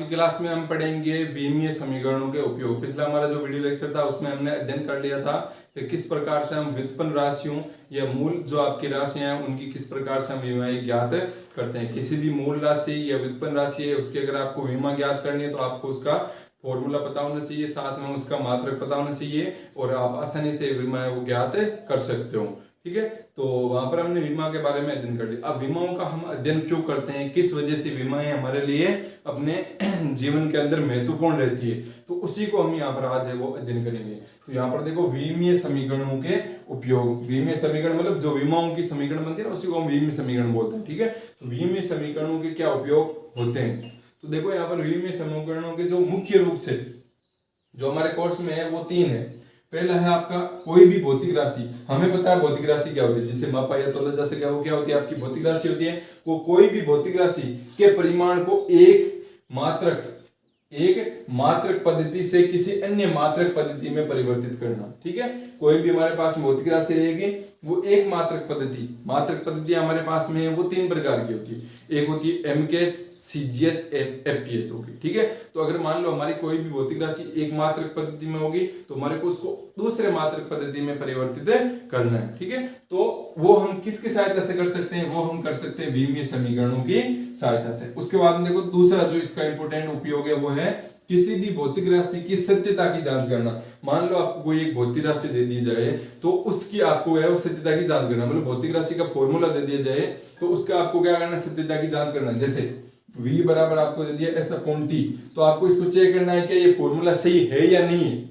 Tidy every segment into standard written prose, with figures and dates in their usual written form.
की क्लास में हम पढ़ेंगे विमीय समीकरणों के उपयोग। पिछला हमारा जो वीडियो लेक्चर था उसमें हमने अध्ययन कर लिया था कि किस प्रकार से हम व्युत्पन्न राशियों या मूल जो आपकी राशियां हैं उनकी किस प्रकार से हम विमाएं ज्ञात करते हैं। किसी भी मूल राशि या व्युत्पन्न राशि है उसकी अगर आपको विमा ज्ञात करनी है तो आपको उसका फॉर्मूला पता होना चाहिए, साथ में उसका मात्रक पता होना चाहिए और आप आसानी से विमा वो ज्ञात कर सकते हो। ठीक है, तो वहां पर हमने विमा के बारे में अध्ययन कर लिया। अब विमाओं का हम अध्ययन क्यों करते हैं, किस वजह से विमाएं हमारे लिए अपने जीवन के अंदर महत्वपूर्ण रहती है, तो उसी को हम यहाँ पर आज है वो अध्ययन करेंगे। तो यहाँ पर देखो विमीय समीकरणों के उपयोग। विमीय समीकरण मतलब जो विमाओं की समीकरण बनती है ना उसी को हम विमीय समीकरण बोलते हैं। ठीक है, तो विमीय समीकरणों के क्या उपयोग होते हैं, तो देखो यहाँ पर विमीय समीकरणों के जो मुख्य रूप से जो हमारे कोर्स में है वो तीन है। पहला है आपका कोई भी भौतिक राशि। हमें पता है भौतिक राशि क्या होती है, जिससे मापा या तोला जा सके वो क्या होती है, आपकी भौतिक राशि होती है। वो कोई भी भौतिक राशि के परिमाण को एक मात्रक पद्धति से किसी अन्य मात्रक पद्धति में परिवर्तित करना। ठीक है, कोई भी हमारे पास भौतिक राशि रहेगी वो एक मात्रक पद्धति हमारे पास में है, वो तीन प्रकार की होती है। एक होती है एमकेएस, सीजीएस, एफटीएस होगी। ठीक है, तो अगर मान लो हमारी कोई भी भौतिक राशि एक मात्रक पद्धति में होगी तो हमारे को उसको दूसरे मात्रक पद्धति में परिवर्तित करना है। ठीक है, तो वो हम किसकी सहायता से कर सकते हैं, वो हम कर सकते हैं विमीय समीकरणों की सहायता से। उसके बाद में देखो दूसरा जो इसका इंपोर्टेंट उपयोग है वो है किसी भी भौतिक राशि की सत्यता की जांच करना। मान लो आपको कोई एक भौतिक राशि दे दी जाए तो उसकी आपको है वो सत्यता की जांच करना, मतलब भौतिक राशि का फॉर्मूला दे दिया जाए तो उसका आपको क्या करना, सत्यता की जांच करना। जैसे v बराबर आपको दे दिया s/t, तो आपको इसको चेक करना है कि ये फॉर्मूला सही है या नहीं है,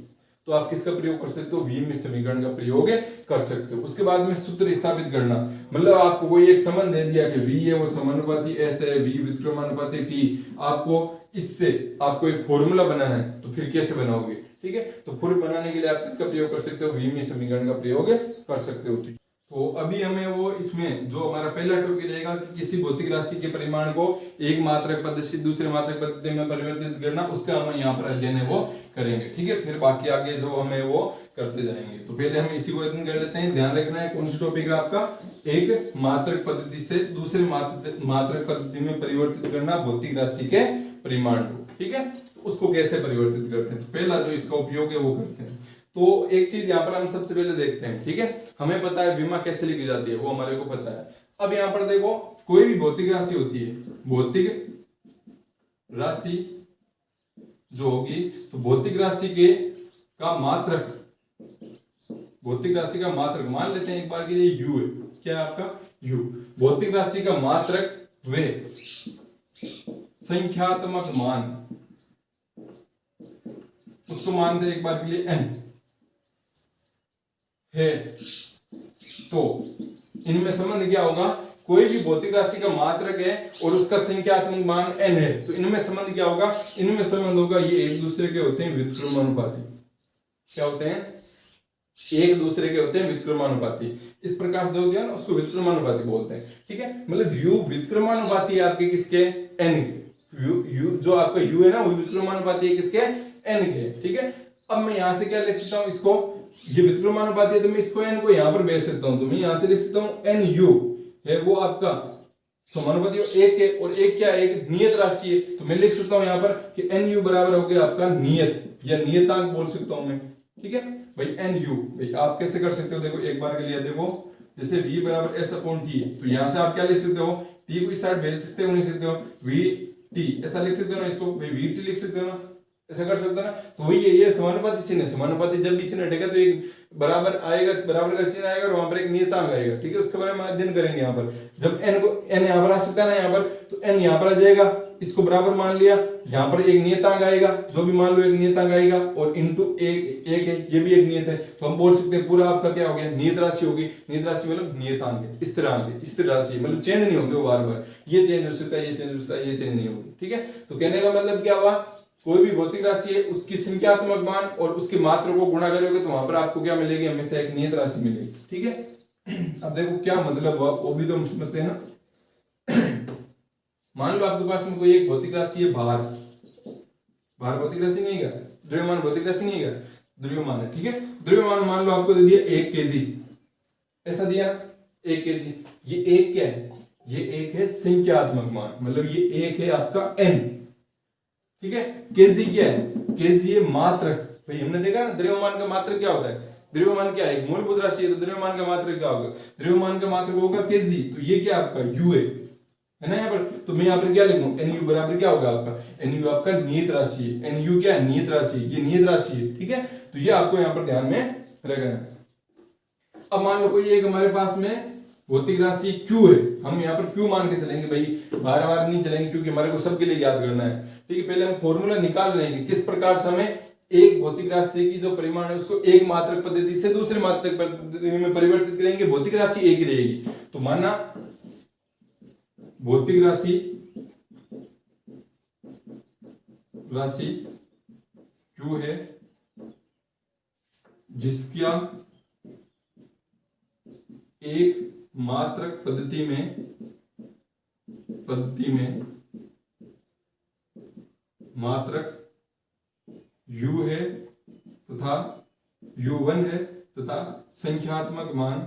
तो आप किसका प्रयोग कर सकते हो, विमीय समीकरण का प्रयोग कर सकते हो। उसके बाद में सूत्र स्थापित करना, मतलब आपको कोई एक संबंध दे दिया कि v है वो समानुपाती s है, v व्युत्क्रमानुपाती t, आपको इससे आपको एक फॉर्मूला बनाना है तो फिर कैसे बनाओगे। ठीक है, तो फिर बनाने के लिए आप किसका प्रयोग कर सकते हो, विमीय समीकरण का प्रयोग कर सकते हो। तो अभी हमें वो इसमें जो हमारा पहला टॉपिक रहेगा कि किसी भौतिक राशि के परिमाण को एक मात्रक पद्धति से दूसरे मात्रक पद्धति में परिवर्तित करना, उसका हम यहाँ पर अध्ययन है वो करेंगे। ठीक है, फिर बाकी आगे जो हमें वो करते जाएंगे। तो पहले हम इसी को अध्ययन कर लेते हैं। ध्यान रखना है कौन सी टॉपिक है आपका, एक मात्रक पद्धति से दूसरे मात्रक पद्धति में परिवर्तित करना भौतिक राशि के परिमाण को। ठीक है, तो उसको कैसे परिवर्तित करते हैं, तो पहला जो इसका उपयोग है वो करते हैं। तो एक चीज यहाँ पर हम सबसे पहले देखते हैं। ठीक है, हमें पता है विमा कैसे लिखी जाती है, वो हमारे को पता है। अब यहाँ पर देखो कोई भी भौतिक राशि होती है, भौतिक राशि जो होगी तो भौतिक राशि का मात्रक मान लेते हैं एक बार के लिए u है। क्या है आपका u, भौतिक राशि का मात्रक वे संख्यात्मक मान, उसको मानते एक बार के लिए n है। तो इनमें संबंध क्या होगा, कोई भी भौतिक राशि का मात्रक है और उसका संख्यात्मक मान n है, तो इनमें संबंध क्या होगा, इनमें संबंध होगा ये एक दूसरे के होते हैं व्युत्क्रमानुपाती। क्या होते हैं, एक दूसरे के होते हैं व्युत्क्रमानुपाती। इस प्रकार से होते हैं ना उसको व्युत्क्रमानुपाती बोलते हैं। ठीक है, मतलब u व्युत्क्रमानुपाती है आपके किसके, n के। u जो आपका u है ना वो व्युत्क्रमानुपाती है किसके, n के। ठीक है, अब मैं यहां से क्या लिख सकता हूं, इसको ये व्युत्क्रमानुपाती है तो मैं इसको n को यहां पर भेज सकता हूं, तो मैं यहां से लिख सकता हूं nu है वो आपका समानुपाती एक है, और एक क्या, एक नियत राशि है, तो मैं लिख सकता हूं यहां पर कि nu बराबर हो गया आपका नियत या नियतांक बोल सकता हूं मैं। ठीक है भाई, nu भाई आप कैसे कर सकते हो, देखो एक बार के लिए देखो, जैसे v बराबर s/t, तो यहां से आप क्या लिख सकते हो, t को इस साइड भेज सकते हो, नहीं सकते हो, vt ऐसा लिख सकते हो ना, इसको भाई vt लिख सकते हो ना, ऐसा कर सकते हो ना। तो वही ये समानुपाती चिन्ह है, समानुपाती जब भी चिन्ह हटेगा तो एक बराबर आएगा, बराबर का चिन्ह आएगा और वहां पर एक नियतांक आएगा। ठीक है, उसके बारे में अध्ययन करेंगे। यहाँ पर जब n यहाँ पर आ सकता है ना, यहाँ पर तो n यहाँ पर आ जाएगा, इसको बराबर मान लिया, यहाँ पर एक नियतांक आएगा, जो भी मान लो एक नियतांक आएगा, और इंटू एक है, ये भी एक नियत है, तो हम बोल सकते हैं पूरा आपका क्या हो गया, नियत राशि होगी। नियत राशि मतलब नियतांक है, स्थिर राशि मतलब चेंज नहीं होगी बार बार, ये चेंज हो सकता है, ये चेंज हो सकता है, ये चेंज नहीं होगी। ठीक है, तो कहने का मतलब क्या हुआ, कोई भी भौतिक राशि है उसकी संख्यात्मक मान और उसके मात्रा को गुणा करोगे तो वहां पर आपको क्या मिलेगी, हमेशा एक नियत राशि मिलेगी। ठीक है, अब देखो क्या मतलब हुआ वो भी तो हम समझते हैं ना। मान लो आपके पास में कोई एक भौतिक राशि है भार भौतिक राशि नहीं है, द्रव्यमान भौतिक राशि नहीं है, द्रव्यमान है। ठीक है, द्रव्यमान मान लो आपको दे दिया 1 kg, ऐसा दिया 1 kg, ये एक क्या है, ये एक है संख्यात्मक मान, मतलब ये एक है आपका n। ठीक है। केजी क्या है? केजी है मात्रक। भाई हमने देखा ना द्रव्यमान का मात्रक क्या होता है? द्रव्यमान क्या है? एक मूलभूत राशि है, तो द्रव्यमान का मात्रक क्या होगा? द्रव्यमान का मात्रक होगा केजी। तो ये क्या आपका यू है ना यहाँ पर। तो मैं यहाँ पर क्या लिखूं? एनयू बराबर क्या होगा आपका? एनयू आपका नियत राशि है। एनयू क्या है? नियत राशि। ये नियत राशि है, ठीक है। तो ये आपको यहाँ पर ध्यान में रखना है। अब मान लो कोई एक हमारे पास में भौतिक राशि Q है, हम यहाँ पर Q मान के चलेंगे भाई, बार बार नहीं चलेंगे क्योंकि हमारे को सबके लिए याद करना है, ठीक है। पहले हम फॉर्मूला निकाल रहे हैं कि किस प्रकार से हमें एक भौतिक राशि की जो परिमाण है उसको एक मात्रक पद्धति से दूसरे मात्रक पद्धति में परिवर्तित करेंगे, भौतिक राशि एक ही रहेगी। तो माना भौतिक राशि Q है जिसका एक मात्रक पद्धति में मात्रक U है तथा U1 है तथा संख्यात्मक मान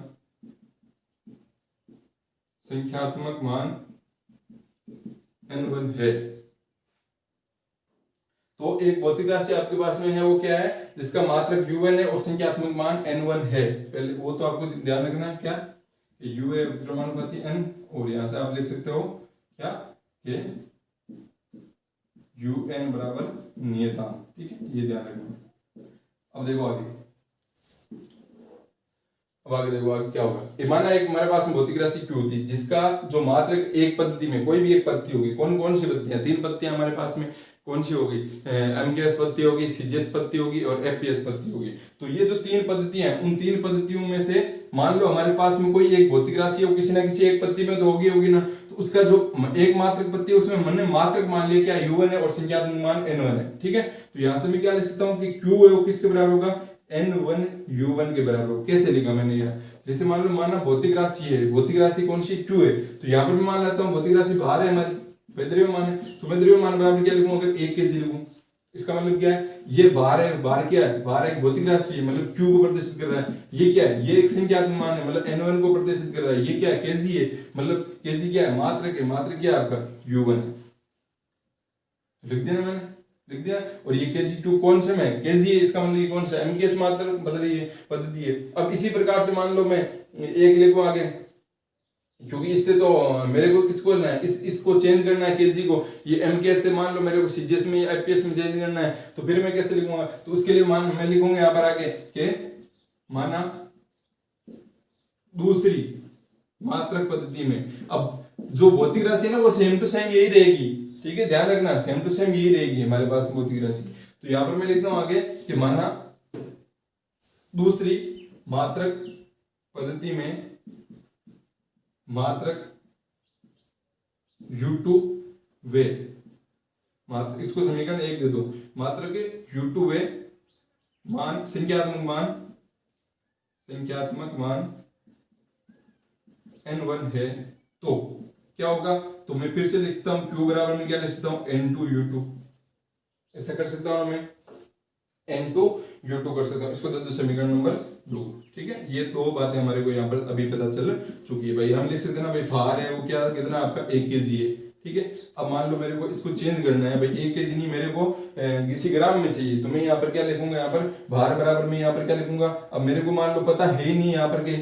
N1 है। तो एक भौतिक राशि आपके पास में है, वो क्या है? जिसका मात्रक U1 है और संख्यात्मक मान N1 है। पहले वो तो आपको ध्यान रखना है, क्या U है द्रव्यमानुपाती N, और यहां से आप लिख सकते हो क्या कि UN बराबर नियतांक, ठीक है। ये ध्यान रखना। अब देखो आगे, देखो आगे क्या होगा। माना एक हमारे पास में भौतिक राशि Q होती है जिसका जो मात्रक एक पद्धति में, कोई भी एक पद्धति होगी, कौन कौन सी पद्धतियां? 3 पद्धतियां हमारे पास में कौन सी होगी? MKS पद्धति होगी, CGS पद्धति होगी और FPS पद्धति होगी। तो ये जो 3 पद्धतियां हैं, उन 3 पद्धतियों में से मान लो हमारे पास में कोई एक भौतिक राशि है, वो किसी ना किसी एक पद्धति में तो होगी ना। तो उसका जो एक मात्रक पद्धति है उसमें मैंने मात्रक मान लिया क्या? U1 है और संख्यात्मक मान N1 है, ठीक है। तो यहां से मैं क्या लिख सकता हूँ कि Q है वो किसके बराबर होगा? N1 U1 के बराबर हो। कैसे लिखा मैंने यह? जैसे मान लो माना भौतिक राशि है, भौतिक राशि कौन सी? Q है। तो यहाँ पर मैं मान लेता हूँ भौतिक राशि बाहर है हमारी, द्रव्यमान है, तो मैं द्रव्यमान बराबर क्या लिखूं? अगर 1 kg लिखूं, इसका मतलब क्या है? ये बाहर है, बाहर क्या है? बाहर एक भौतिक राशि है, मतलब Q को प्रदर्शित कर रहा है। ये क्या है? ये एक संख्यात्मक मान है, मतलब N1 को प्रदर्शित कर रहा है। ये क्या है? kg है, मतलब kg क्या है? मात्रक है। मात्रक क्या है आपका? U1 है। लिख दिया मैंने, लिख दिया। और ये kg2 कौन से में? kg है, इसका मतलब ये कौन सा? MKS मात्रक पद्धति है। अब इसी प्रकार से मान लो मैं एक लिखूं आगे, क्योंकि इससे तो मेरे को किसको करना है? इसको चेंज करना है kg को। ये MKS से मान लो मेरे को CGS में या FPS में चेंज करना है, तो फिर मैं कैसे लिखूंगा? तो उसके लिए मैं लिखूंगा यहाँ पर आगे के माना दूसरी मात्रक पद्धति में। अब जो भौतिक राशि है ना वो सेम टू सेम यही रहेगी, ठीक है। ध्यान रखना, सेम टू सेम यही रहेगी हमारे पास भौतिक राशि। तो यहाँ पर मैं लिखता हूँ आगे कि माना दूसरी मात्रक पद्धति में मात्रक U2 वे, मात्रक, इसको समीकरण 1 दे दो। मात्रक U2 वे मान संख्यात्मक मान N1 है, तो क्या होगा? तो मैं फिर से लिखता हूं Q बराबर में क्या लिख सकता हूं? N2 U2। ऐसा कर सकता हूं मैं, N2 U2 कर सकता हूं। इसको दे दो समीकरण नंबर 2, ठीक है। ये 2 बातें हमारे को यहाँ पर अभी पता चल चुकी है। भाई हम लिख सकते हैं ना भाई, भार है वो क्या कितना आपका 1 kg है, ठीक है। अब मान लो मेरे को इसको चेंज करना है भाई, 1 kg नहीं, मेरे को किसी ग्राम में चाहिए, तो मैं यहाँ पर क्या लिखूंगा? यहाँ पर भार बराबर में यहाँ पर क्या लिखूंगा? अब मेरे को मान लो पता है ही नहीं यहाँ पर के,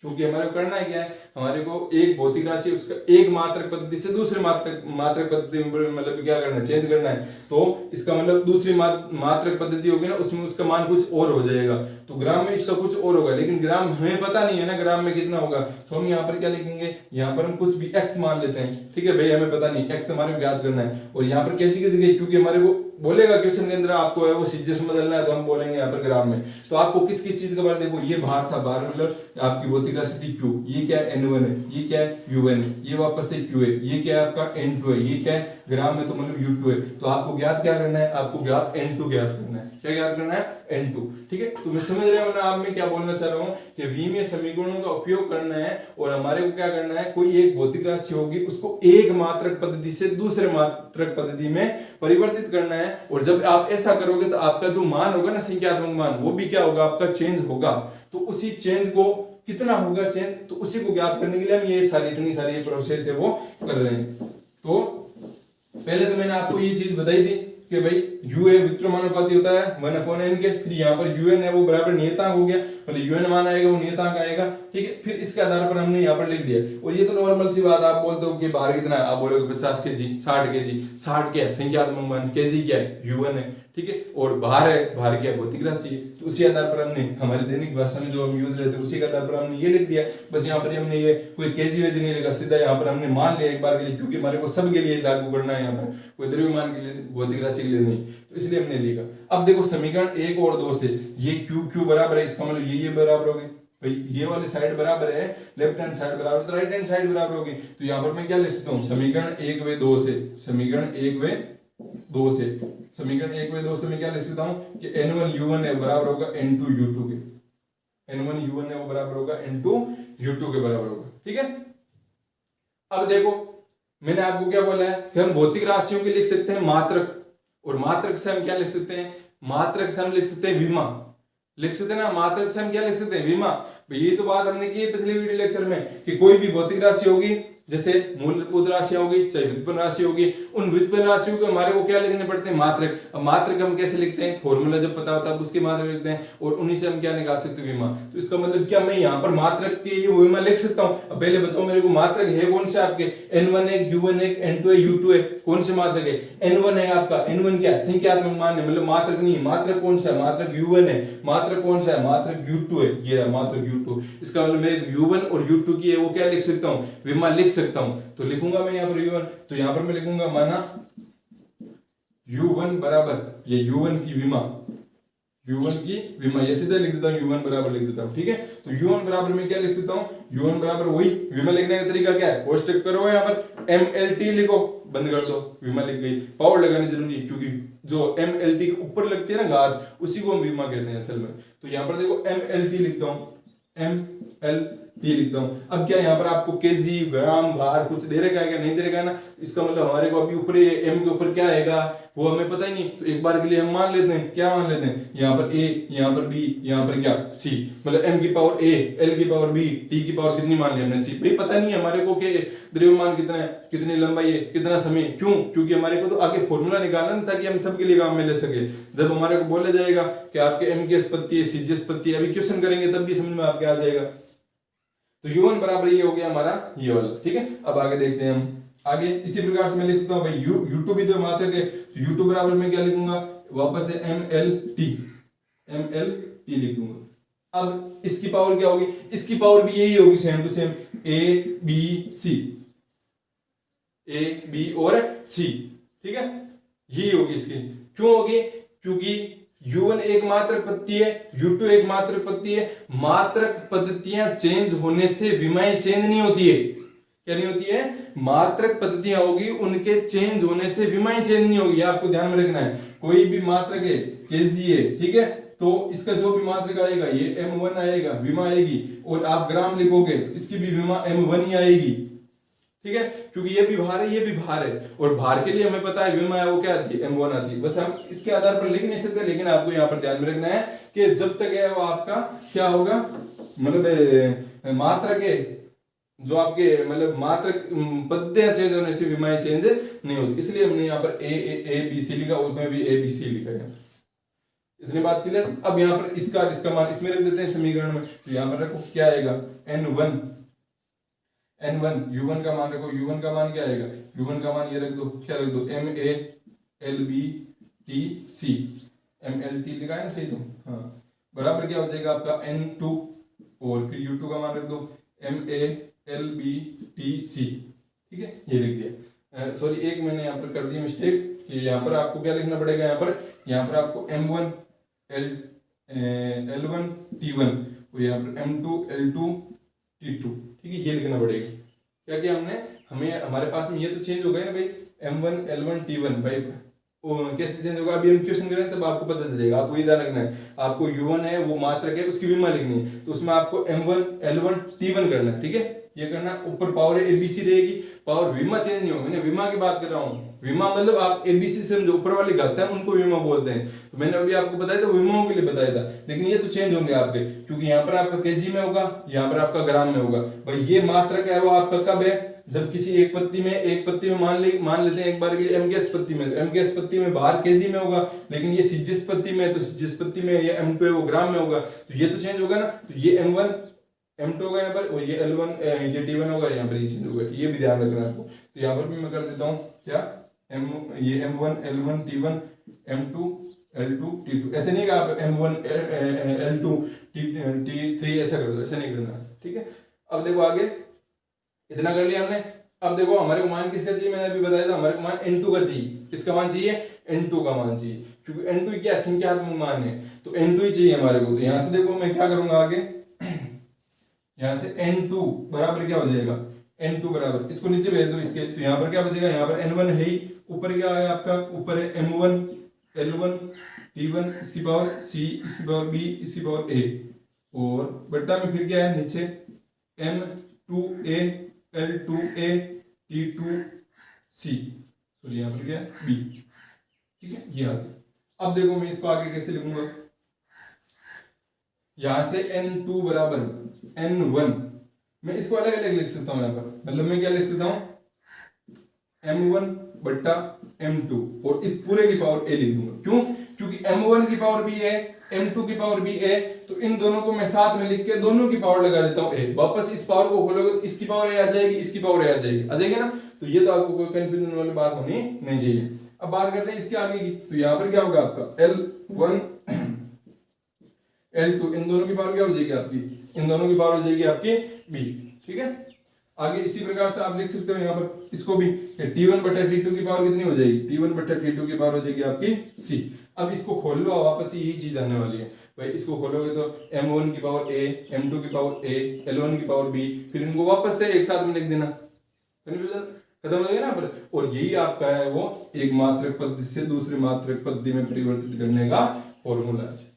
क्योंकि हमारे को करना है क्या है? हमारे को एक भौतिक राशि उसका एक मात्रक पद्धति से दूसरे मात्रक पद्धति में मतलब क्या करना है? चेंज करना है। तो इसका मतलब दूसरी मात्रक पद्धति होगी ना, उसमें उसका मान कुछ और हो जाएगा, तो ग्राम में इसका कुछ और होगा, लेकिन ग्राम हमें पता नहीं है ना ग्राम में कितना होगा। तो हम यहाँ पर क्या लिखेंगे? यहाँ पर हम कुछ भी x मान लेते हैं, ठीक है भाई, हमें पता नहीं, x हमारे को ज्ञात करना है। और यहाँ पर कैसी की जगह, क्योंकि हमारे को बोलेगा क्वेश्चन के अंदर आपको है वो CGS में बदलना है, तो हम बोलेंगे यहाँ पर ग्राम में। तो आपको किस किस चीज का बारे, देखो ये भार था, भार मतलब आपकी भौतिक राशि थी Q, ये क्या है? N1 है, ये क्या है? U1 है, ये वापस से Q है, ये क्या है आपका? N2 है, ये क्या है? ग्राम में तो मतलब U2 है। तो आपको ज्ञात क्या करना है? आपको ज्ञात N2 ज्ञात करना है। क्या ज्ञात करना है? N2, ठीक है। तो मैं समझ रहे हो ना आप मैं क्या बोलना चाह रहा हूँ कि विमीय समीकरणों का उपयोग करना है, और हमारे को क्या करना है? कोई एक भौतिक राशि होगी उसको एक मात्रक पद्धति से दूसरे मात्रक पद्धति में परिवर्तित करना है। और जब आप ऐसा करोगे तो आपका जो मान होगा ना, संख्यात्मक मान, वो भी क्या होगा? आपका चेंज होगा। तो उसी चेंज को कितना होगा चेंज, तो उसी को ज्ञात करने के लिए हम ये सारी इतनी सारी प्रोसेस है वो कर रहे हैं। तो पहले तो मैंने आपको ये चीज बताई थी कि भाई यू ए व्युत्क्रमानुपाती होता है 1/n के, फिर यहाँ पर यूएन है वो बराबर नियतांक हो गया, मतलब यूएन मान आएगा वो नियतांक आएगा, ठीक है। फिर इसके आधार पर हमने यहाँ पर लिख दिया, और ये तो नॉर्मल सी बात, आप बोलते हो कि बाहर कितना है, आप बोलोगे 50 kg 60 kg, 60 क्या है संख्यात्मक मान, केजी क्या है यूएन है, ठीक है, और बाहर है, बाहर क्या है भौतिक राशि है, तो उसी आधार पर हमने हमारे दैनिक भाषा में जो हम यूज लेते हैं उसी के आधार पर हमने ये लिख दिया। बस यहाँ पर हमने ये कोई केजी वेजी नहीं लिखा, सीधा यहाँ पर हमने मान लिया एक बार के लिए, क्योंकि हमारे को सब के लिए लागू करना है, यहाँ पर कोई द्रव्यमान के लिए भौतिक राशि के लिए नहीं, तो इसलिए हमने लिखा। अब देखो समीकरण 1 और 2 से ये क्यू बराबर है, इसका मतलब ये बराबर हो गए भाई, ये वाली साइड बराबर है, लेफ्ट हैंड साइड बराबर तो राइट हैंड साइड बराबर होगी, तो यहाँ पर मैं क्या लिख सकता हूँ समीकरण 1 व 2 से, समीकरण 1 व 2 से, समीकरण 1 व 2 से मैं क्या लिख सकता हूँ कि n1u1 है बराबर होगा n2u2 के, n1u1 है वो बराबर होगा n2u2 के बराबर होगा, ठीक है। अब देखो मैंने आपको क्या बोला है कि हम भौतिक राशियों के लिख सकते हैं मात्रक, और मात्रक से हम क्या लिख सकते हैं, मात्रक से हम लिख सकते हैं विमा, लिख सकते हैं ना, मात्रक से हम क्या लिख सकते हैं विमा। ये तो बात हमने की है पिछले वीडियो लेक्चर में कि कोई भी भौतिक राशि होगी, जैसे मूलभूत राशियां होगी चाहे व्युत्पन्न राशि होगी, उन व्युत्पन्न राशियों को हमारे को क्या लिखने पड़ते हैं मात्रक। अब मात्रक हम कैसे लिखते हैं, फॉर्मूला जब पता होता है उसके मात्रक लिखते हैं, और उन्हीं से हम क्या निकाल सकते हैं विमा। तो इसका मतलब क्या मैं यहाँ पर मात्रक के विमा लिख सकता हूँ। अब पहले बताओ मेरे को मात्रक है कौन से आपके, n1 है u1 है n2 है u2 है, कौन से मात्रक है, n1 है आपका, n1 क्या संख्यात्मक मान है, मतलब मात्रक नहीं, मात्रक कौन सा है, मात्रक u1 है, मात्रक कौन सा है, मात्रक u2 है, ये रहा मात्रक u2। इसका मतलब मैं u1 और u2 की है वो क्या लिख सकता हूँ, विमा लिख सकता हूँ। तो लिखूंगा मैं यहाँ पर u1, तो यहाँ पर मैं लिखूंगा माना u1 बराबर ये u1 की विमा, u1 की विमा, ये सीधा लिख देता हूँ u1 बराबर लिख देता हूँ, ठीक है। तो u1 बराबर में क्या लिख सकता हूँ, u1 बराबर वही विमा लिखने का तरीका क्या है, कोष्टक करो यहाँ पर mlt लिखो, बंद कर दो, विमा लिख गई। पावर लगानी जरूरी है क्योंकि जो mlt के ऊपर लगती है ना घात, उसी को हम विमा कहते हैं असल में। तो यहाँ पर देखो mlt लिखता हूँ, mlt लिखता हूँ। अब क्या यहाँ पर आपको केजी ग्राम भार कुछ दे रखा है क्या, नहीं दे रखा है ना, इसका मतलब हमारे को अभी ऊपर m के ऊपर क्या आएगा वो हमें पता ही नहीं, तो एक बार के लिए हम मान लेते हैं, क्या मान लेते हैं, यहाँ पर a, यहाँ पर b, यहाँ पर क्या c, मतलब m की पावर a, l की पावर b, t की पावर कितनी मान ली हमने c। भाई पता नहीं है हमारे को कि द्रव्यमान कितना है, कितनी लंबाई है, कितना समय, क्यों, क्योंकि हमारे को तो आगे फॉर्मूला निकालना ना ताकि हम सबके लिए काम में ले सके। जब हमारे को बोला जाएगा कि आपके m की उत्पत्ति है, c की उत्पत्ति है, अभी क्वेश्चन करेंगे तब भी समझ में आपके आ जाएगा। तो u1 बराबर ये हो गया हमारा ये वाला, ठीक है। अब आगे देखते हैं हम, आगे इसी प्रकार से मैं लिख सकता हूँ भाई u2 भी तो मात्रक है, तो u2 बराबर मैं क्या लिखूंगा, वापस से mlt लिख दूंगा। अब इसकी पावर क्या होगी, इसकी पावर भी यही होगी same to same, a b और c, ठीक है, यही होगी इसकी। क्यों होगी, क्योंकि u1 एक मात्रक पद्धति है, u2 एक मात्रक पद्धति है, मात्रक पद्धतियां चेंज होने से विमाएं चेंज नहीं होती है। क्या नहीं होती है, मात्रक पद्धतियां होगी उनके चेंज होने से विमाएं चेंज नहीं होगी, आपको ध्यान में रखना है। कोई भी मात्रक है केजी है, ठीक है, तो इसका जो भी मात्रक आएगा ये m1 आएगा, विमा आएगी, और आप ग्राम लिखोगे तो इसकी भी विमा m1 ही आएगी, ठीक है, क्योंकि ये भी भार है, ये भी भार है, और भार के लिए हमें पता है विमा है वो क्या आती है, m1 आती है। बस हम इसके आधार पर लिख नहीं सकते, लेकिन आपको यहाँ पर ध्यान में रखना है कि जब तक है वो आपका क्या होगा, मतलब मात्रक है जो आपके मतलब मात्रक पद्धतियां चेंज होने से विमाएं चेंज नहीं होती, इसलिए हमने यहाँ पर a b c लिखा, और में भी a b c लिखा है। इतनी बात क्लियर। अब यहाँ पर इसका मान इसमें रख देते हैं समीकरण में, तो यहाँ पर रखो क्या आएगा, n1 u1 का मान रखो, u1 का मान क्या आएगा, u1 का मान ये रख दो, क्या रख दो, mlt लिखा है ना सही, तो हाँ बराबर क्या हो जाएगा आपका n2, और फिर u2 का मान रख दो malbtc, ठीक है, ये लिख दिया। सॉरी एक मैंने यहाँ पर कर दिया मिस्टेक, कि यहाँ पर आपको क्या लिखना पड़ेगा, यहाँ पर आपको m1 l1 t1 और यहाँ पर m2 l2 t2, ठीक है, ये लिखना पड़ेगा। क्या किया हमने, हमें हमारे पास में ये तो चेंज हो गया ना भाई, m1 l1 t1 भाई कैसे चेंज होगा, अभी हम क्वेश्चन करें तब आपको पता चल जाएगा। आपको ये ध्यान रखना है, आपको u1 है वो मात्रक है, उसकी विमा लिखनी है, तो उसमें आपको m1 l1 t1 करना है, ठीक है, ये करना, ऊपर पावर एबीसी रहेगी, पावर विमा चेंज नहीं होगी। मैंने विमा की बात कर रहा हूँ, विमा मतलब आप एबीसी से जो ऊपर वाली घात है उनको विमा बोलते हैं। तो मैंने अभी आपको बताया था विमाओं के लिए बताया था, लेकिन ये तो चेंज होंगे आपके, क्योंकि यहाँ पर आपका केजी में होगा, यहाँ पर आपका ग्राम में होगा। भाई ये मात्रक है वो आपका कब है, जब किसी एक पत्ती में मान लेते हैं एक बार के लिए एमकेएस पत्ती में, एमकेएस पत्ती में बाहर केजी में होगा, लेकिन ये सिजिस पत्ती में है तो सिजिस पत्ती में ये M2 है वो ग्राम में होगा, तो ये तो चेंज होगा ना। तो ये M1 M2 होगा यहाँ पर, और ये L1 ये T1 होगा, यहाँ पर ये चेंज होगा, ये भी ध्यान रखना आपको। तो यहाँ पर भी मैं कर देता हूँ क्या, ये M1 L1 T1 M2 L2 T2, ऐसे नहीं कि आप M1 L2 T3 ऐसा कर दो, ऐसा नहीं करना, ठीक है। अब देखो आगे इतना कर लिया हमने। अब देखो हमारे को मान किसका चाहिए, मैंने अभी बताया था हमारे को मान N2 का चाहिए। किसका मान चाहिए, N2 का मान चाहिए, क्योंकि N2 क्या संख्यात्मक मान है, तो N2 ही चाहिए हमारे को। तो यहां से देखो मैं क्या करूंगा आगे, यहां से N2 बराबर क्या हो जाएगा, N2 बराबर, इसको नीचे भेज दो इसके, तो यहाँ पर क्या बचेगा, यहाँ पर N1 है ही, ऊपर क्या है आपका, ऊपर है M1 L1 T1 इसकी पावर C इसकी पावर B इसकी पावर A, और बट्टा में फिर क्या है नीचे M2A L2A T2C, तो यहाँ पर क्या है B, ठीक है, ये आगे। अब देखो मैं इसको आगे कैसे लिखूंगा, यहां से N2 बराबर N1, मैं इसको अलग अलग लिख सकता हूं यहाँ पर, मतलब मैं क्या लिख सकता हूं M1 बट्टा M2, और इस पूरे की पावर A लिख दूंगा। क्यों, क्योंकि M1 की पावर B है, M2 की पावर B है, तो इन दोनों को मैं साथ में लिख के दोनों की पावर लगा देता हूं A। वापस इस पावर को खोलोगे तो इसकी पावर A आ जाएगी, इसकी पावर A आ जाएगी ना। तो ये तो आपको कोई कंफ्यूजन वाली बात होनी नहीं चाहिए। अब बात करते हैं इसके आगे की, तो यहाँ पर क्या होगा आपका L1 L2, इन दोनों की पावर क्या हो जाएगी आपकी, इन दोनों की पावर हो जाएगी आपकी B, ठीक है। आगे इसी प्रकार से आप लिख सकते हो यहाँ पर इसको भी, T1 बटा T2 की पावर कितनी हो जाएगी, T1 बटा T2 की पावर हो जाएगी आपकी C। अब इसको खोल लो, वापस यही चीज आने वाली है भाई, इसको खोलोगे तो M1 की पावर A, M2 की पावर A, L1 की पावर B, फिर इनको वापस से एक साथ में लिख देना, कन्फ्यूजन खत्म हो गया ना पर। और यही आपका है वो एक मात्रक पद्धति से दूसरी मात्रक पद्धति में परिवर्तित करने का फॉर्मूला है।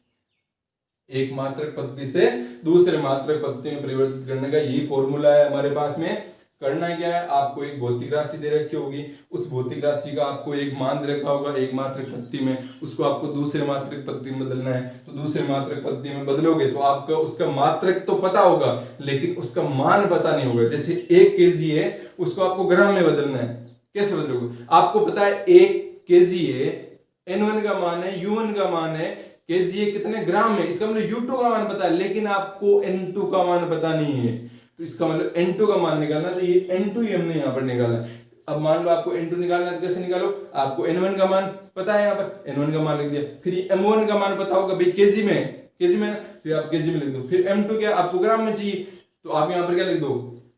एक मात्रक पद्धति से दूसरे मात्रक पद्धति में परिवर्तित करने का यही फॉर्मूला है हमारे पास में। करना क्या है, आपको एक भौतिक राशि दे रखी होगी, उस भौतिक राशि का आपको एक मान दे रखा होगा एक मात्रक पद्धति में, उसको आपको दूसरे मात्रक पद्धति में बदलना है। तो दूसरे मात्रक पद्धति में बदलोगे तो आपका उसका मात्रक तो पता होगा, लेकिन उसका मान पता नहीं होगा। जैसे 1 kg है, उसको आपको ग्राम में बदलना है, कैसे बदलोगे, आपको पता है 1 kg है, N1 का मान है, U1 का मान है, kg कितने ग्राम में, इसका मतलब U2 का मान पता है, लेकिन आपको N2 का मान पता नहीं है। तो इसका मतलब N2 का मान निकालना, तो ये N2 ही हमने यहाँ पर निकाला। अब मान लो आपको N2 निकालना है तो कैसे निकालो, आपको N1 का मान पता है, यहाँ पर N1 का मान लिख दिया, फिर M1 का मान पता होगा भाई kg में ना, तो आप kg में लिख दो। फिर M2 क्या आपको ग्राम में चाहिए, तो आप यहाँ पर क्या लिख दो,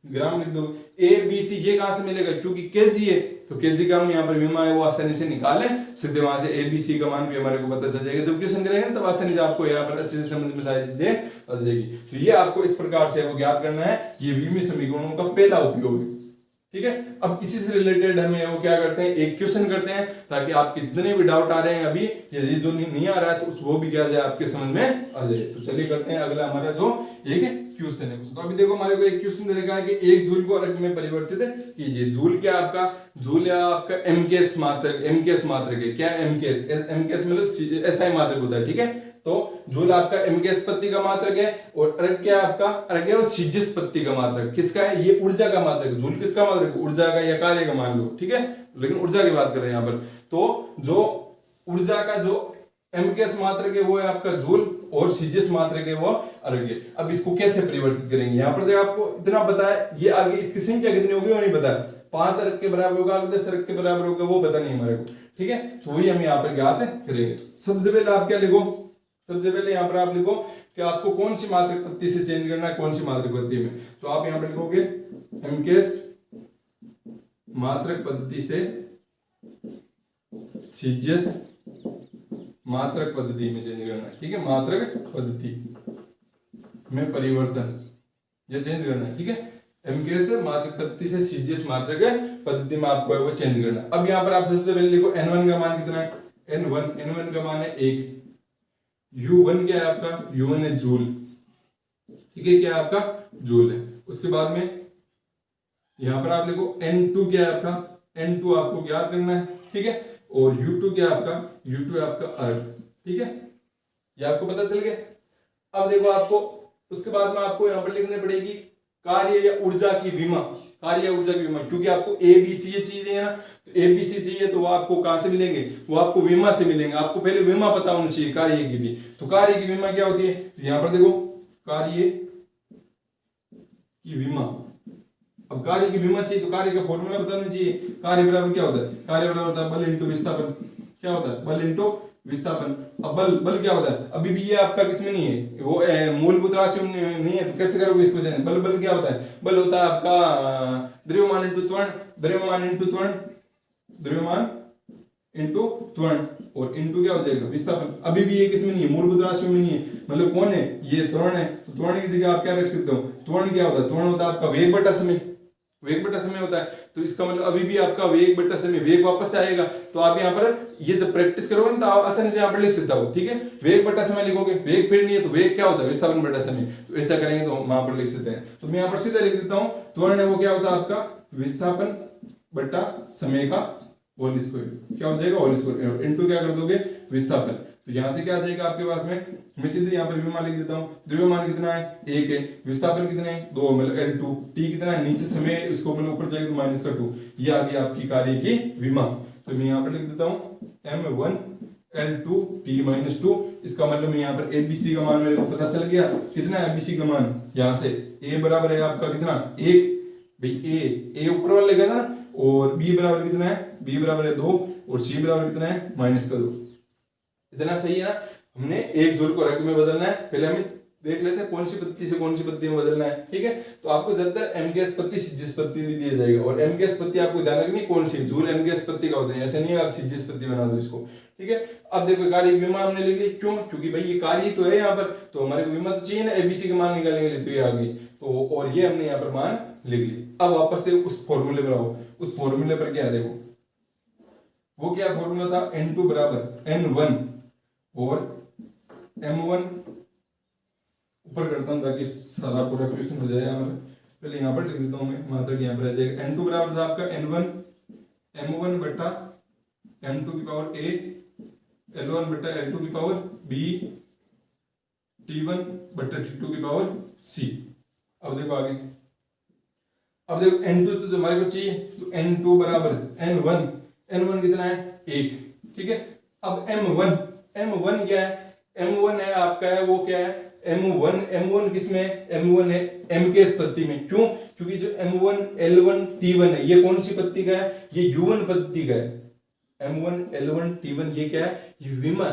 ग्राम लिख दो। A B C ये कहां से मिलेगा, क्योंकि kg है, तो kg का हम यहाँ पर विमा है वो आसानी से निकालें, सीधे वहां से A B C का मान भी हमारे को पता चल जाएगा। जब क्वेश्चन करेंगे तब आसानी से आपको यहाँ पर अच्छे से समझ में सारी चीजें आ जाएगी। तो ये आपको इस प्रकार से वो ज्ञात करना है, ये विमीय समीकरणों का पहला उपयोग है, ठीक है। अब इसी से रिलेटेड हमें वो क्या करते हैं, एक क्वेश्चन करते हैं, ताकि आपके जितने भी डाउट आ रहे हैं अभी, ये जो नहीं आ रहा है तो वो भी क्या जाए आपके समझ में आ जाए। तो चलिए करते हैं अगला हमारा जो एक क्वेश्चन है। तो अभी देखो हमारे को एक क्वेश्चन दे रखा है कि 1 जूल को अर्क में परिवर्तित कीजिए। जूल क्या आपका, जूल या आपका एमकेएस मात्रक, एमकेएस मात्रक है क्या, एमकेएस मतलब एसआई मात्रक होता है, ठीक है। तो जूल आपका एमकेएस पत्ती का मात्रक है, और अर्क क्या आपका, अर्क है वो सीजिस पत्ती का मात्रक। किसका है, ये ऊर्जा का मात्रक है। जूल किसका मात्रक, ऊर्जा का या कार्य का मान लो, ठीक है, लेकिन ऊर्जा की बात कर रहे हैं यहाँ पर। तो जो ऊर्जा का जो एमकेएस मात्रक है वो है आपका जूल, और सीजिस मात्रक है वो अर्क है। अब इसको कैसे परिवर्तित करेंगे, यहाँ पर देखो आपको इतना पता है, ये आगे इसकी संख्या कितनी होगी वो नहीं पता है, 5 अर्क के बराबर होगा, 10 अर्क के बराबर होगा, वो पता नहीं हमारे को, ठीक है। तो वही हम यहाँ पर ज्ञात करेंगे। तो सबसे पहले आप क्या लिखो, सबसे पहले यहाँ पर आप लिखो कि आपको कौन सी मात्रक पद्धति से चेंज करना है, कौन सी मात्रक पद्धति में। तो आप यहाँ पर लिखोगे एमकेएस मात्रक पद्धति से सीजिस मात्रक पद्धति में चेंज करना है, ठीक है, मात्रक पद्धति में परिवर्तन ये चेंज करना है, ठीक है। एमकेएस मात्रक पद्धति से सीजिस मात्रक पद्धति में आपको है वो चेंज करना है। अब यहाँ पर आप सबसे पहले लिखो N1 का मान कितना है, N1 का मान है 1, U1 क्या है आपका, U1 है जूल, ठीक है, क्या है आपका जूल है। उसके बाद में यहाँ पर आप लिखो N2 क्या है आपका, N2 आपको याद करना है, ठीक है, और U2 क्या है आपका, U2 है आपका अर्क, ठीक है, ये आपको पता चल गया। अब देखो आपको उसके बाद में आपको यहाँ पर लिखनी पड़ेगी कार्य या ऊर्जा की विमा, कार्य या ऊर्जा की विमा, क्योंकि आपको ए बी सी ये चाहिए ना, तो ए बी सी चाहिए तो वो आपको कहां से मिलेंगे, वो आपको विमा से मिलेंगे। आपको पहले विमा पता होना चाहिए कार्य की भी, तो कार्य की विमा क्या होती है, तो यहाँ पर देखो कार्य की विमा, अब कार्य की विमा चाहिए तो कार्य का फॉर्मूला बताना चाहिए। कार्य बराबर क्या होता है, कार्य बराबर होता है बल इंटू विस्थापन, क्या होता है, बल इंटू विस्थापन। अब बल बल क्या होता है, अभी भी ये आपका किसमें नहीं है, वो मूलभूत राशि में नहीं है, तो कैसे करोगे इसको जाने। बल बल क्या होता है, बल होता है आपका द्रव्यमान इंटू त्वरण, द्रव्यमान इंटू त्वरण, द्रव्यमान इंटू त्वरण, और इंटू क्या हो जाएगा विस्थापन। अभी भी ये किसमें नहीं है, मूलभूत राशियों में नहीं है, मतलब कौन है, ये त्वरण है, तो त्वरण की जगह आप क्या रख सकते हो, त्वरण क्या होता है, त्वरण होता है आपका वेग बटा समय, वेग बटा समय होता है, तो इसका मतलब अभी भी आपका वेग बटा समय, वेग वापस से आएगा, तो आप यहाँ पर ये जब प्रैक्टिस करोगे ना तो आप आसानी से यहाँ पर लिख सकते हो, ठीक है, वेग बटा समय लिखोगे, वेग फिर नहीं है तो वेग क्या होता है, विस्थापन बटा समय, तो ऐसा करेंगे तो हम यहाँ पर लिख सकते हैं। तो मैं यहाँ पर सीधा लिख देता हूँ, त्वरण है वो क्या होता है आपका विस्थापन बटा समय का होल स्क्वायर, क्या हो जाएगा होल स्क्वायर, इनटू क्या कर दोगे विस्थापन, तो यहां से क्या आ जाएगा आपके पास में, मैं सीधे यहाँ पर विमान लिख देता हूँ, द्रव्यमान कितना है 1 है, विस्थापन कितना है 2, मतलब L2, T कितना है नीचे समय उसको मतलब ऊपर जाएगा तो माइनस का 2, ये आ गया आपकी कार्य की विमा। तो मैं यहाँ पर लिख देता हूँ M1 L2 T माइनस 2, इसका मतलब मैं यहाँ पर ABC का मान मेरे को पता चल गया, कितना है ABC का मान, यहाँ से A बराबर है आपका कितना 1, भाई A ऊपर वाला लिखा था ना, और B बराबर कितना है, B बराबर है 2, और C बराबर कितना है माइनस का 2, इतना सही है ना। हमने एक जूल को रग में बदलना है, पहले हमें देख लेते हैं कौन सी पत्ती से कौन सी पत्ती में बदलना है, ठीक है। तो आपको ज्यादातर एम गैस पत्ती सिजिस पत्ती भी दिया जाएगा, और एम गैस पत्ती आपको ध्यान रखनी कौन सी, जूल एम गैस पत्ती का होता है, ऐसा नहीं है आप सिजिस पत्ती बना दो इसको, ठीक है। अब देखो कार्य विमा हमने लिख ली, क्यों, क्योंकि भाई ये कार्य तो है यहाँ पर, तो हमारे को विमा तो चाहिए ना, एबीसी के मान निकालेंगे तो ये आ गई, तो और ये हमने यहाँ पर मान लिख ली। अब वापस से उस फॉर्मूले पर आओ, उस फॉर्मूले पर क्या देखो, वो क्या फॉर्मूला था, N2 बराबर N1 और M1, ऊपर करता हूं ताकि सारा पूरा क्वेश्चन हो जाए हमारा, पहले यहाँ पर लिख देता हूं मैं, मात्र यहाँ पर आ जाएगा N2 बराबर था आपका N1 M1 बटा M2 की पावर A, L1 बटा L2 की पावर B, T1 बटा T2 की पावर C। अब देखो आगे, अब देखो N2 तो हमारे को चाहिए, तो N2 बराबर N1, N1 कितना है 1, ठीक है। अब M1 क्या है, M1 है आपका है वो क्या है M1 किसमें है, M1 है M के इस पत्ती में, क्यों, क्योंकि जो M1 L1 T1 है ये कौन सी पत्ती का है, ये U1 पत्ती का है, M1 L1 T1 ये क्या है, ये विमा,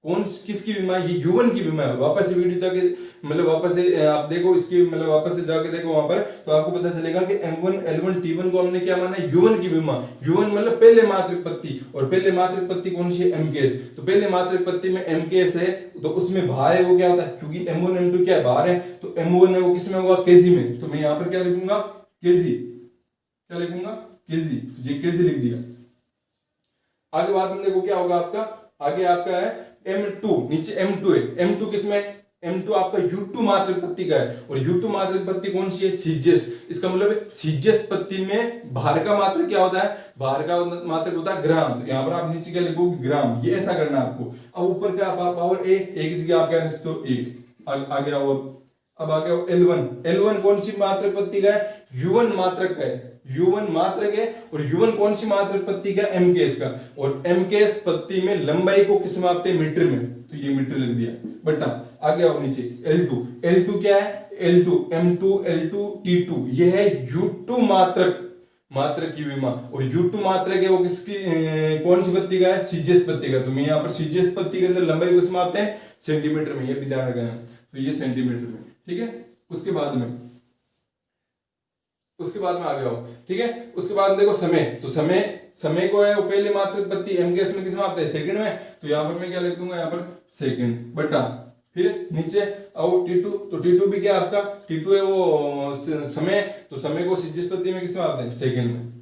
कौन किसकी विमा, ये U1 की विमा है। वापस से वीडियो जाके मतलब वापस से आप देखो इसकी मतलब वापस से जाके देखो वहां पर, तो आपको पता चलेगा कि M1 L1 T1 को हमने क्या माना है, U1 की विमा, U1 मतलब पहले मात्रिक पत्ती, और पहले मात्रिक पत्ती कौन सी है MKS, तो पहले मात्रिक पत्ती में MKS है तो उसमें भार है वो क्या होता है, क्योंकि M1 M2 क्या है भार है, तो M1 है वो किसमें होगा केजी में, तो मैं यहाँ पर क्या लिखूंगा केजी, क्या लिखूंगा केजी, ये केजी लिख दिया। आगे बाद में देखो क्या होगा आपका, आगे आपका है M2, नीचे M2 है, M2 किसमें, M2 आपका U2 मात्रिक पत्ती का है, और U2 मात्रिक पत्ती कौन सी है सीजियस, इसका मतलब सीजियस पत्ती में भार का मात्रक क्या होता है, भार का मात्रक होता है ग्राम, तो यहाँ पर आप नीचे क्या लिखोगे ग्राम, ये ऐसा करना है आपको। अब ऊपर क्या पावर A, एक जगह आप क्या लिखते हो 1, आगे आओ, अब आ गया L1 कौन सी मात्रक पत्ती का है, U1 मात्रक का है, U1 मात्रक है, और U1 कौन सी मात्रक पत्ती का, MKS का, और MKS पत्ती में लंबाई को किस मापते हैं मीटर में, तो ये मीटर लिख दिया बटा। आगे आओ नीचे L2 क्या है, L2 M2 L2 T2 ये है U2 मात्रक की विमा, और U2 मात्रक है वो किसकी कौन सी पत्ती का है, सीजियस पत्ती का, तो मैं यहाँ पर सीजियस पत्ती के अंदर लंबाई को किस मापते हैं सेंटीमीटर में, ये भी ध्यान रखना है, तो ये सेंटीमीटर में, ठीक है। उसके बाद में आ गया हो, ठीक है। उसके बाद देखो समय, तो समय को है वो पहले मात्रक पत्ती MKS में किस में आता है सेकंड में, तो यहाँ पर मैं क्या लिख दूंगा यहाँ पर सेकंड बटा, फिर नीचे आओ T2, तो T2 भी क्या आपका T2 है वो समय, तो समय को सीजियस पत्ती में किस में आता है सेकंड में,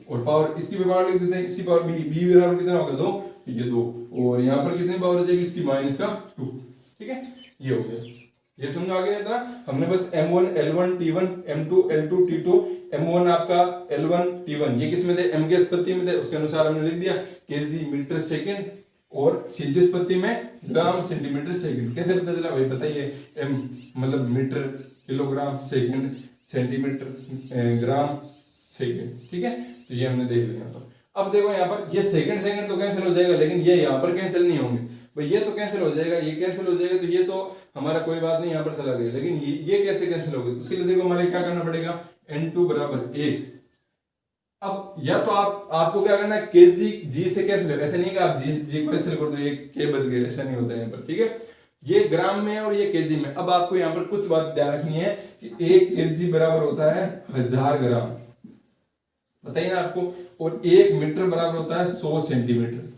और पावर इसकी भी पावर लिख देते हैं, इसकी पावर B बराबर कितना होगा 2, ये 2, और यहाँ पर कितनी पावर हो जाएगी इसकी -2, ठीक है, ये हो गया। ये समझ आ गया था। हमने बस m1 l1 t1 m2 l2 t2 m1 आपका l1 t1 ये किस में थे, m के स्पत्ति में थे, उसके अनुसार हमने लिख दिया kg मीटर सेकंड और cg स्पत्ति में ग्राम सेंटीमीटर सेकंड। कैसे पता चला भाई बताइए, m मतलब metre kilogram second centimetre gram second, ठीक है। तो ये हमने देख लिया। अब देखो यहाँ पर ये सेकंड तो कैंसिल हो जाएगा, लेकिन ये यहाँ पर कैंसिल नहीं होंगे भाई, ये तो कैंसिल हो जाएगा, ये कैंसिल हो जाएगा, तो ये तो हमारा कोई बात नहीं, यहाँ पर चला गया, लेकिन ये कैसे कैंसिल होगा, उसके लिए देखो हमारे क्या करना पड़ेगा, n2 बराबर 1। अब या तो आपको क्या करना है, केजी जी से कैंसिल हो, ऐसा नहीं है कि आप जी को कैंसिल कर दो, ये के बच गए, ऐसा नहीं होता है यहाँ पर, ठीक है। ये ग्राम में और ये केजी में। अब आपको यहाँ पर कुछ बात ध्यान रखनी है कि 1 केजी बराबर होता है 1000 ग्राम, बताइए ना आपको, और 1 मीटर बराबर होता है 100 सेंटीमीटर,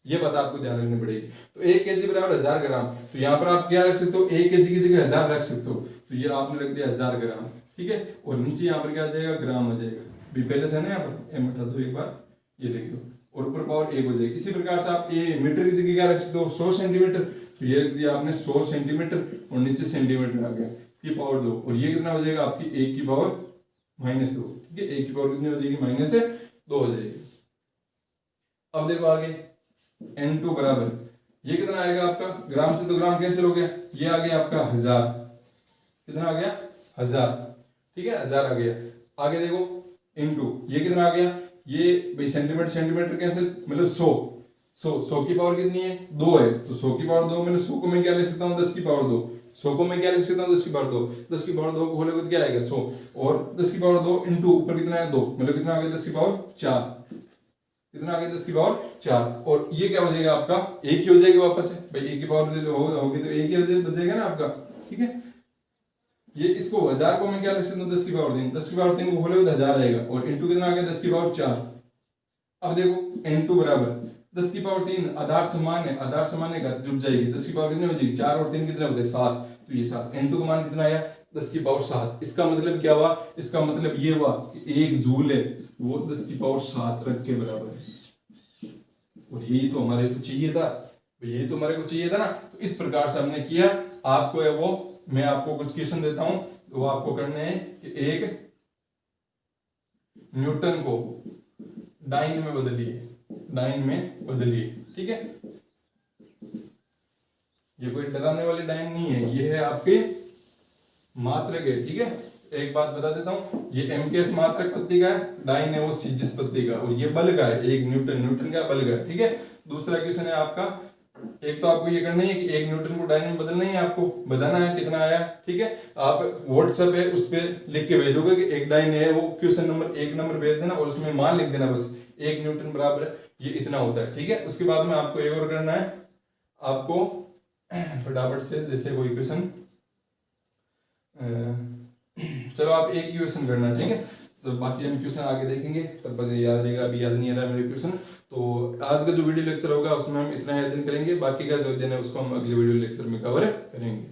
ये बात आपको ध्यान रखनी पड़ेगी। तो 1 केजी बराबर 1000 ग्राम, तो यहाँ पर आप क्या रख सकते हो, 1 केजी की जगह 1000 रख सकते हो, तो ये आपने रख दिया 1000 ग्राम, ठीक है। और नीचे यहाँ पर क्या आ जाएगा, ग्राम आ जाएगा, भी पहले से है ना, यहाँ पर एम बता दो एक बार, ये लिख दो, और ऊपर पावर 1 हो जाएगी। इसी प्रकार से आप ये मीटर की जगह क्या रख सकते हो, 100 सेंटीमीटर, तो ये रख दिया आपने 100 सेंटीमीटर, और नीचे सेंटीमीटर आ गया, ये पावर 2, और ये कितना हो जाएगा आपकी 1 की पावर -2, ठीक है। 1 की पावर कितनी हो जाएगी, -2 हो जाएगी। अब देखो आगे n2 बराबर, ये कितना आएगा आपका, ग्राम से तो ग्राम कैंसिल हो गया, ये आ गया आपका 1000, कितना आ गया 1000, ठीक है, 1000 आ गया। आगे देखो इनटू, ये कितना आ गया, ये भाई सेंटीमीटर कैंसिल, मतलब 100 की पावर कितनी है, 2 है, तो 100 की पावर 2, मतलब 100 को मैं क्या लिख सकता हूँ, 10 की पावर 2, 100 को मैं क्या लिख सकता हूँ, 10 की पावर 2, 10 की पावर 2 को खोलोगे तो क्या आएगा 100, और 10 की पावर 2 इंटू ऊपर कितना है 2, मतलब कितना आ गया 10 की पावर 4, कितना आ गया 10 की पावर 4, और ये क्या हो जाएगा आपका 1 ही हो जाएगा वापस से, भाई 1 की पावर होगी तो 1 ही हो जाएगा ना आपका, ठीक है। ये इसको 1000 को मैं क्या लिख सकता हूँ, 10 की पावर 3, 10 की पावर 3 को खोलोगे तो 1000 आएगा, और इंटू कितना आ गया 10 की पावर 4। अब देखो n2 बराबर 10 की पावर 3, आधार समान है, आधार समान है घात जुड़ जाएगी, 10 की पावर कितनी हो जाएगी, 4 और 3 कितने होते हैं 7, तो ये 7, n2 का मान कितना आया 10 की पावर 7। इसका मतलब क्या हुआ, इसका मतलब ये हुआ कि 1 जूल है वो 10 की पावर 7 रख के बराबर है, और यही तो हमारे को चाहिए था, यही तो हमारे को चाहिए था ना। तो इस प्रकार से हमने किया। आपको है वो, मैं आपको कुछ क्वेश्चन देता हूं, तो वो आपको करने हैं कि एक न्यूटन को डाइन में बदलिए, ठीक है। ये कोई डराने वाली डाइन नहीं है, ये है आपके मात्रक है, ठीक है। एक बात बता देता हूं, ये एमकेएस मात्रक पत्ती का है, डाइन है वो सीजिस पत्ती का, और ये बल का है, एक न्यूटन का बल का है, ठीक है। दूसरा क्वेश्चन है आपका, एक तो आपको ये करना है कि 1 न्यूटन को डाइन में बदलना है, आपको बताना है कितना आया, ठीक है। आप व्हाट्सएप है उस पर लिख के भेजोगे कि 1 डाइन है, वो क्वेश्चन नंबर 1 नंबर भेज देना, और उसमें मान लिख देना बस, 1 न्यूटन बराबर ये इतना होता है, ठीक है। उसके बाद में आपको एक और करना है, आपको फटाफट से, जैसे कोई क्वेश्चन, चलो आप एक क्वेश्चन करना है, ठीक है। तो बाकी हम क्वेश्चन आगे देखेंगे, तब तक याद रहेगा, अभी याद नहीं आ रहा मेरे क्वेश्चन। तो आज का जो वीडियो लेक्चर होगा उसमें हम इतना ही दिन करेंगे, बाकी का जो दिन है उसको हम अगले वीडियो लेक्चर में कवर करेंगे।